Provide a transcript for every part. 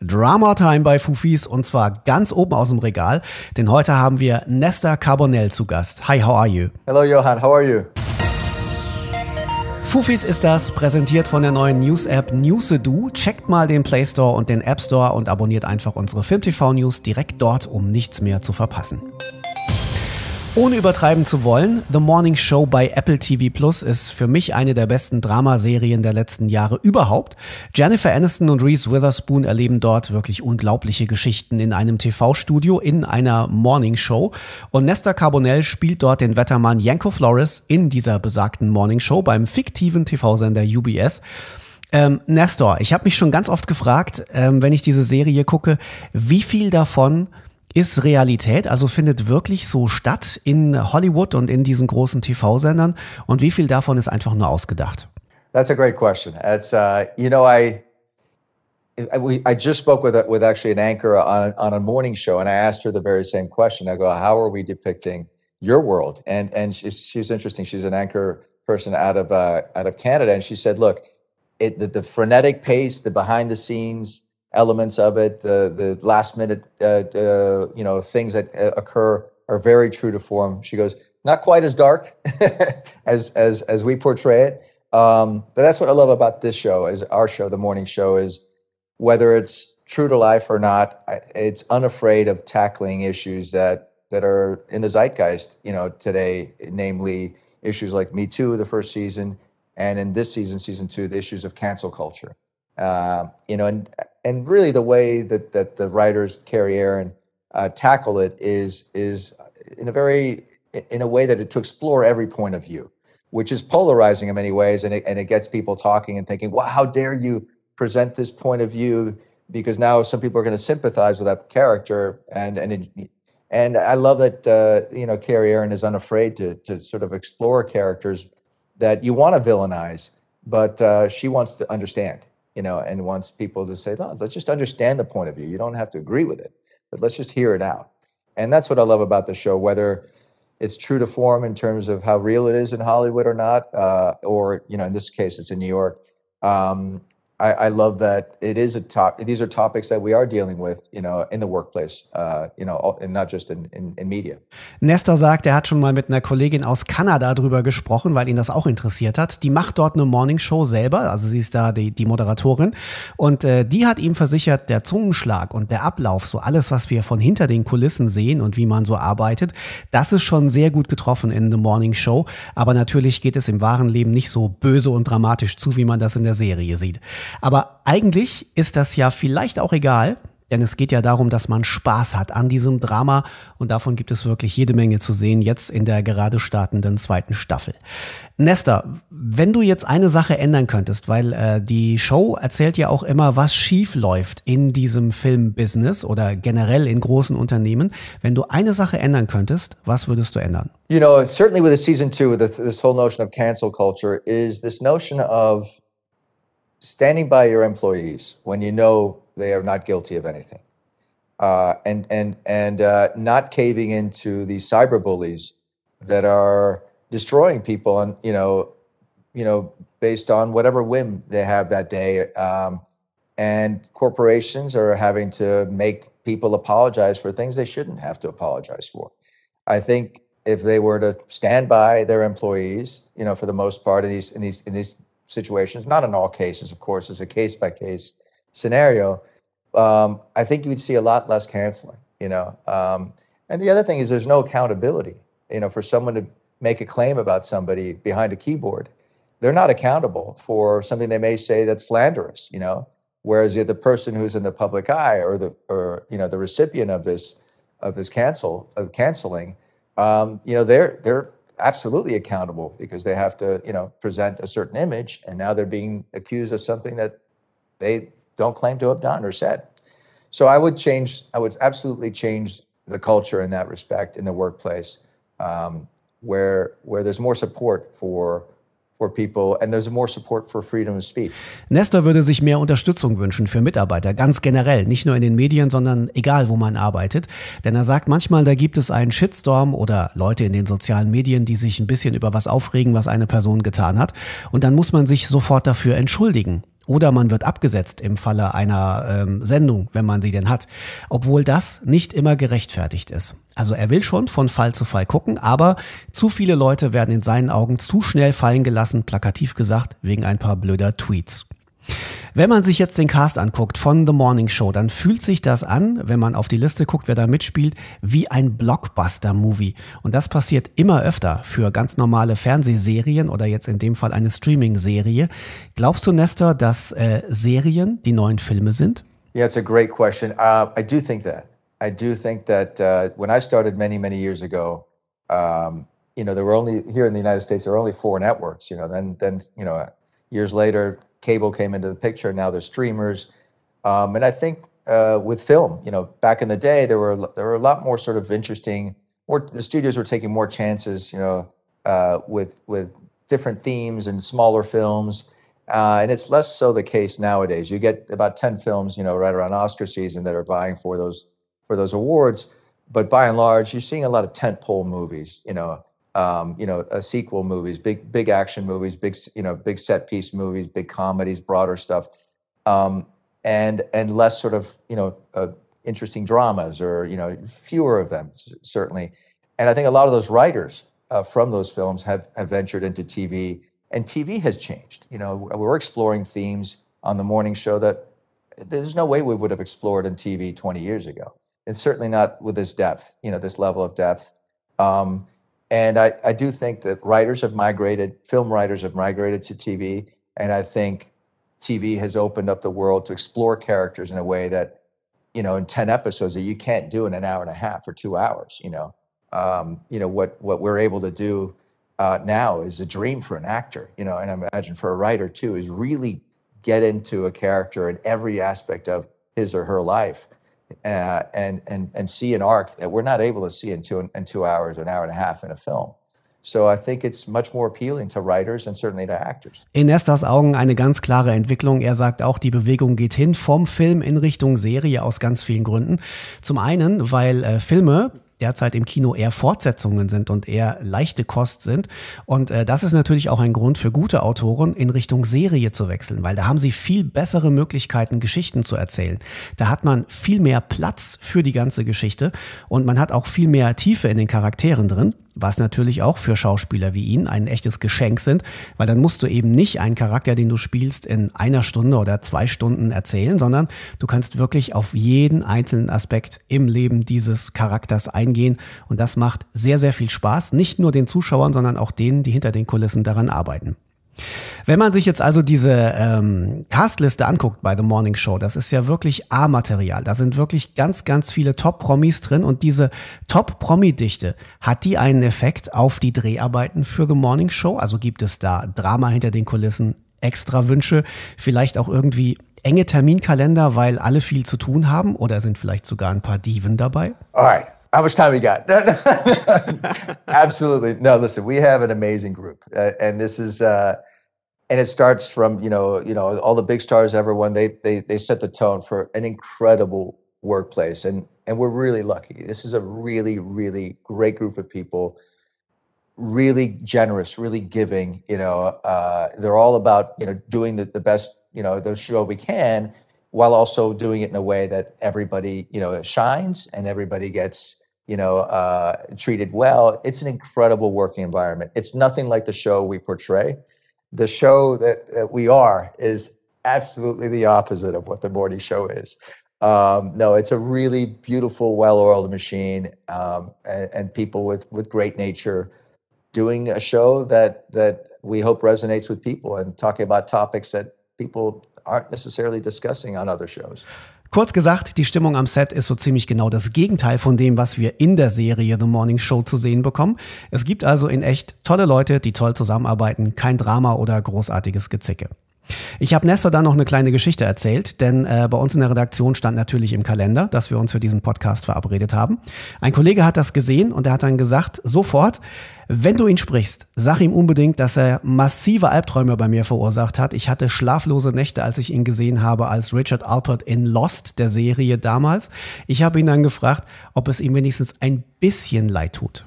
Drama Time bei FUFIS und zwar ganz oben aus dem Regal, denn heute haben wir Nestor Carbonell zu Gast. Hi, how are you? Hello Johan, how are you? FUFIS ist das, präsentiert von der neuen News-App Newsedu. Checkt mal den Play Store und den App Store und abonniert einfach unsere Film.TV-News direkt dort, um nichts mehr zu verpassen. Ohne übertreiben zu wollen, The Morning Show bei Apple.TV Plus ist für mich eine der besten Dramaserien der letzten Jahre überhaupt. Jennifer Aniston und Reese Witherspoon erleben dort wirklich unglaubliche Geschichten in einem TV-Studio, in einer Morning Show. Und Nestor Carbonell spielt dort den Wettermann Yanko Flores in dieser besagten Morning Show beim fiktiven TV-Sender UBS. Nestor, ich habe mich schon ganz oft gefragt, wenn ich diese Serie gucke, wie viel davon ist Realität, also findet wirklich so statt in Hollywood und in diesen großen TV-Sendern und wie viel davon ist einfach nur ausgedacht? That's a great question. It's I just spoke with actually an anchor on a morning show, and I asked her the very same question. I go, how are we depicting your world? And she's interesting. She's an anchor person out of Canada, and she said, look, the frenetic pace, the behind the scenes elements of it, the last minute things that occur are very true to form. She goes, not quite as dark as we portray it, but that's what I love about this show, is our show, the morning show, is whether it's true to life or not, it's unafraid of tackling issues that are in the zeitgeist, today, namely issues like Me Too, the first season, and in this season, season 2, the issues of cancel culture. And really the way that the writers, Carrie Aaron, tackle it is in a way that to explore every point of view, which is polarizing in many ways, and it gets people talking and thinking, wow, how dare you present this point of view, because now some people are going to sympathize with that character, and I love that Carrie Aaron is unafraid to sort of explore characters that you want to villainize, but she wants to understand. And wants people to say, oh, let's just understand the point of view. You don't have to agree with it, but let's just hear it out. And that's what I love about the show, whether it's true to form in terms of how real it is in Hollywood or not, or, in this case, it's in New York. I love that it is these are topics that we are dealing with, in the workplace, and not just in media. Nestor sagt, er hat schon mal mit einer Kollegin aus Kanada drüber gesprochen, weil ihn das auch interessiert hat. Die macht dort eine Morningshow selber, also sie ist da die Moderatorin. Und die hat ihm versichert, der Zungenschlag und der Ablauf, so alles, was wir von hinter den Kulissen sehen und wie man so arbeitet, das ist schon sehr gut getroffen in The Morning Show. Aber natürlich geht es im wahren Leben nicht so böse und dramatisch zu, wie man das in der Serie sieht. Aber eigentlich ist das ja vielleicht auch egal, denn es geht ja darum, dass man Spaß hat an diesem Drama und davon gibt es wirklich jede Menge zu sehen, jetzt in der gerade startenden zweiten Staffel. Nestor, wenn du jetzt eine Sache ändern könntest, weil die Show erzählt ja auch immer, was schief läuft in diesem Filmbusiness oder generell in großen Unternehmen. Wenn du eine Sache ändern könntest, was würdest du ändern? Certainly with the season 2, this whole notion of cancel culture is this notion of standing by your employees when you know they are not guilty of anything, and not caving into these cyber bullies that are destroying people, and based on whatever whim they have that day, and corporations are having to make people apologize for things they shouldn't have to apologize for. I think if they were to stand by their employees, for the most part in these situations, not in all cases, of course, it's a case-by-case scenario, I think you'd see a lot less canceling, and the other thing is there's no accountability, for someone to make a claim about somebody behind a keyboard. They're not accountable for something they may say that's slanderous, whereas the person who's in the public eye or the recipient of this canceling, they're absolutely accountable because they have to, present a certain image, and now they're being accused of something that they don't claim to have done or said. So I would absolutely change the culture in that respect in the workplace, where there's more support for people and there's more support for freedom of speech. Nestor würde sich mehr Unterstützung wünschen für Mitarbeiter, ganz generell, nicht nur in den Medien, sondern egal, wo man arbeitet. Denn er sagt manchmal, da gibt es einen Shitstorm oder Leute in den sozialen Medien, die sich ein bisschen über was aufregen, was eine Person getan hat. Und dann muss man sich sofort dafür entschuldigen. Oder man wird abgesetzt im Falle einer Sendung, wenn man sie denn hat. Obwohl das nicht immer gerechtfertigt ist. Also er will schon von Fall zu Fall gucken, aber zu viele Leute werden in seinen Augen zu schnell fallen gelassen, plakativ gesagt, wegen ein paar blöder Tweets. Wenn man sich jetzt den Cast anguckt von The Morning Show, dann fühlt sich das an, wenn man auf die Liste guckt, wer da mitspielt, wie ein Blockbuster-Movie. Und das passiert immer öfter für ganz normale Fernsehserien oder jetzt in dem Fall eine Streaming-Serie. Glaubst du, Nestor, dass Serien die neuen Filme sind? Yeah, it's a great question. I do think that. I do think that when I started many, many years ago, there were only, here in the United States, there were only 4 networks, then years later, cable came into the picture. Now there's streamers, and I think with film, back in the day, there were a lot more sort of interesting. The studios were taking more chances, with different themes and smaller films, and it's less so the case nowadays. You get about 10 films, right around Oscar season that are vying for those awards, but by and large, you're seeing a lot of tentpole movies, sequel movies, big action movies, big set piece movies, big comedies, broader stuff, and less sort of interesting dramas, or fewer of them certainly. And I think a lot of those writers from those films have ventured into TV, and TV has changed. We're exploring themes on the morning show that there's no way we would have explored in TV 20 years ago, and certainly not with this depth, this level of depth. And I do think that film writers have migrated to TV, and I think TV has opened up the world to explore characters in a way that, in 10 episodes that you can't do in an hour and a half or 2 hours. What we're able to do now is a dream for an actor, and I imagine for a writer too, is really get into a character in every aspect of his or her life. And see an arc that we're not able to see in 2 hours or an hour and a half in a film. So I think it's much more appealing to writers and certainly to actors. In Nestors Augen eine ganz klare Entwicklung. Er sagt auch, die Bewegung geht hin vom Film in Richtung Serie aus ganz vielen Gründen. Zum einen, weil Filme derzeit im Kino eher Fortsetzungen sind und eher leichte Kost sind. Und das ist natürlich auch ein Grund für gute Autoren, in Richtung Serie zu wechseln, weil da haben sie viel bessere Möglichkeiten, Geschichten zu erzählen. Da hat man viel mehr Platz für die ganze Geschichte und man hat auch viel mehr Tiefe in den Charakteren drin, was natürlich auch für Schauspieler wie ihn ein echtes Geschenk sind, weil dann musst du eben nicht einen Charakter, den du spielst, in 1 Stunde oder 2 Stunden erzählen, sondern du kannst wirklich auf jeden einzelnen Aspekt im Leben dieses Charakters eingehen und das macht sehr, sehr viel Spaß, nicht nur den Zuschauern, sondern auch denen, die hinter den Kulissen daran arbeiten. Wenn man sich jetzt also diese Castliste anguckt bei The Morning Show, das ist ja wirklich A-Material. Da sind wirklich ganz, ganz viele Top-Promis drin und diese Top-Promi-Dichte, hat die einen Effekt auf die Dreharbeiten für The Morning Show? Also gibt es da Drama hinter den Kulissen, extra Wünsche, vielleicht auch irgendwie enge Terminkalender, weil alle viel zu tun haben, oder sind vielleicht sogar ein paar Diven dabei? All right. How much time we got? Absolutely. No, listen, we have an amazing group. And this is, and it starts from, all the big stars ever won. They set the tone for an incredible workplace. And we're really lucky. This is a really, really great group of people, really generous, really giving, they're all about, doing the best, the show we can, while also doing it in a way that everybody, shines and everybody gets, treated well. It's an incredible working environment. It's nothing like the show we portray. The show that we are is absolutely the opposite of what the morning show is. No, it's a really beautiful, well-oiled machine, and people with great nature doing a show that we hope resonates with people and talking about topics that people aren't necessarily discussing on other shows. Kurz gesagt, die Stimmung am Set ist so ziemlich genau das Gegenteil von dem, was wir in der Serie The Morning Show zu sehen bekommen. Es gibt also in echt tolle Leute, die toll zusammenarbeiten, kein Drama oder großartiges Gezicke. Ich habe Nestor dann noch eine kleine Geschichte erzählt, denn bei uns in der Redaktion stand natürlich im Kalender, dass wir uns für diesen Podcast verabredet haben. Ein Kollege hat das gesehen und er hat dann gesagt, sofort, wenn du ihn sprichst, sag ihm unbedingt, dass er massive Albträume bei mir verursacht hat. Ich hatte schlaflose Nächte, als ich ihn gesehen habe als Richard Alpert in Lost, der Serie damals. Ich habe ihn dann gefragt, ob es ihm wenigstens ein bisschen leid tut.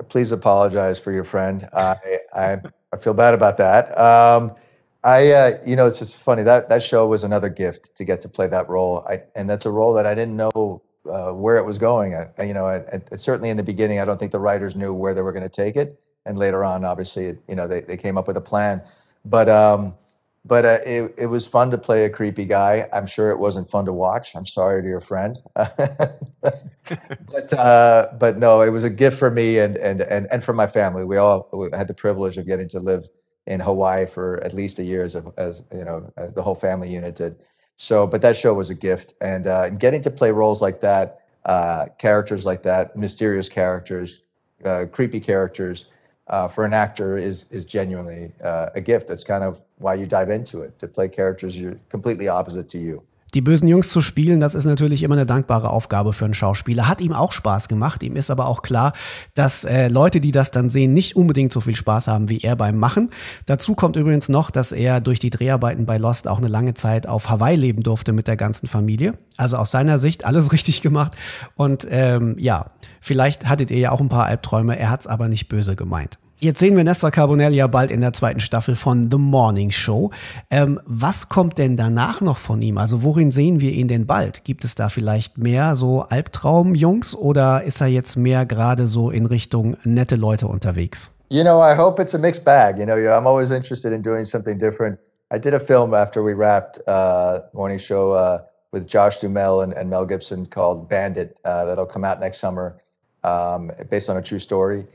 Please apologize for your friend. I feel bad about that. It's just funny that show was another gift to get to play that role. And that's a role that I didn't know where it was going. Certainly in the beginning, I don't think the writers knew where they were going to take it. And later on, obviously, they came up with a plan. But it was fun to play a creepy guy. I'm sure it wasn't fun to watch. I'm sorry to your friend. But no, it was a gift for me and for my family. We had the privilege of getting to live in Hawaii for at least a year as the whole family unit did. So, but that show was a gift, and getting to play roles like that, characters like that, mysterious characters, creepy characters, for an actor is genuinely a gift. That's kind of why you dive into it, to play characters you're completely opposite to you. Die bösen Jungs zu spielen, das ist natürlich immer eine dankbare Aufgabe für einen Schauspieler. Hat ihm auch Spaß gemacht. Ihm ist aber auch klar, dass Leute, die das dann sehen, nicht unbedingt so viel Spaß haben wie er beim Machen. Dazu kommt übrigens noch, dass er durch die Dreharbeiten bei Lost auch eine lange Zeit auf Hawaii leben durfte mit der ganzen Familie. Also aus seiner Sicht alles richtig gemacht. Und vielleicht hattet ihr ja auch ein paar Albträume. Er hat es aber nicht böse gemeint. Jetzt sehen wir Nestor Carbonell ja bald in der zweiten Staffel von The Morning Show. Was kommt denn danach noch von ihm? Also worin sehen wir ihn denn bald? Gibt es da vielleicht mehr so Albtraum-Jungs oder ist er jetzt mehr gerade so in Richtung nette Leute unterwegs? I hope it's a mixed bag. I'm always interested in doing something different. I did a film after we wrapped Morning Show with Josh Duhamel and Mel Gibson called Bandit that'll come out next summer, based on a true story.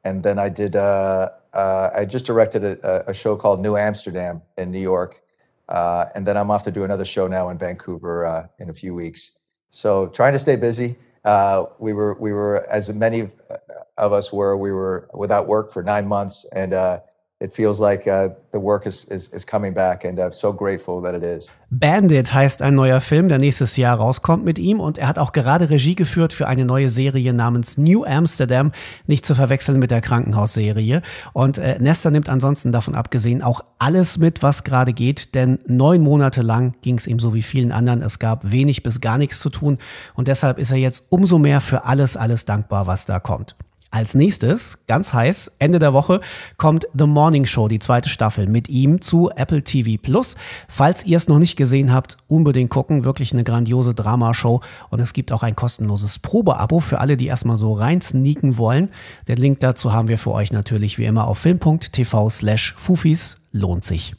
And then I did. I just directed a show called New Amsterdam in New York, and then I'm off to do another show now in Vancouver in a few weeks. So trying to stay busy. We were as many of us were. We were without work for 9 months, and it feels like the work is coming back, and I'm so grateful that it is. Bandit heißt ein neuer Film, der nächstes Jahr rauskommt mit ihm, und er hat auch gerade Regie geführt für eine neue Serie namens New Amsterdam, nicht zu verwechseln mit der Krankenhausserie. Und Nestor nimmt ansonsten davon abgesehen auch alles mit, was gerade geht, denn 9 Monate lang ging es ihm so wie vielen anderen. Es gab wenig bis gar nichts zu tun, und deshalb ist er jetzt umso mehr für alles dankbar, was da kommt. Als nächstes, ganz heiß, Ende der Woche, kommt The Morning Show, die zweite Staffel, mit ihm zu Apple TV+. Falls ihr es noch nicht gesehen habt, unbedingt gucken. Wirklich eine grandiose Dramashow. Und es gibt auch ein kostenloses Probeabo für alle, die erstmal so rein sneaken wollen. Den Link dazu haben wir für euch natürlich wie immer auf Film.TV/FUFIS. Lohnt sich.